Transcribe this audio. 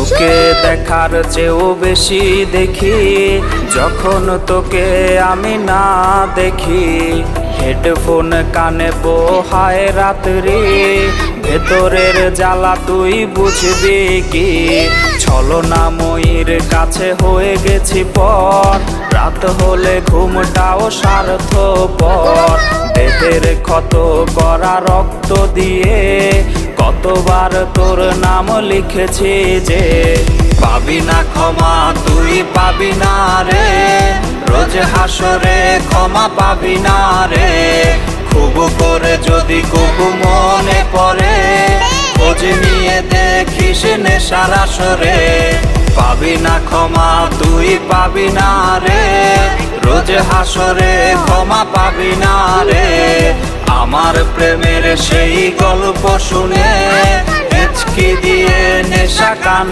তোকে দেখার চেয়েও বেশি দেখি যখন তোকে আমি না দেখি। হেডফোন কানে পোহায় রাত্রি, ভেতরের জ্বালা তুই বুঝবি কি। ছলনাময়ীর কাছে হয়ে গেছি পর, রাত হলে ঘুমটাও স্বার্থপর। দেহের ক্ষত করা রক্ত দিয়ে কতবার তোর নাম লিখেছি যে, পাবি না ক্ষমা তুই পাবি না রে, রোজ হাসরে ক্ষমা পাবি না রে। খুব করে যদি কবু মনে পড়ে, খোঁজ নিয়ে দেখিস নেশার আসরে। পাবি না ক্ষমা তুই পাবি না রে, রোজ হাসরে ক্ষমা পাবি না রে। আমার প্রেমের সেই গল্প শুনে হেঁচকি দিয়ে নেশা কান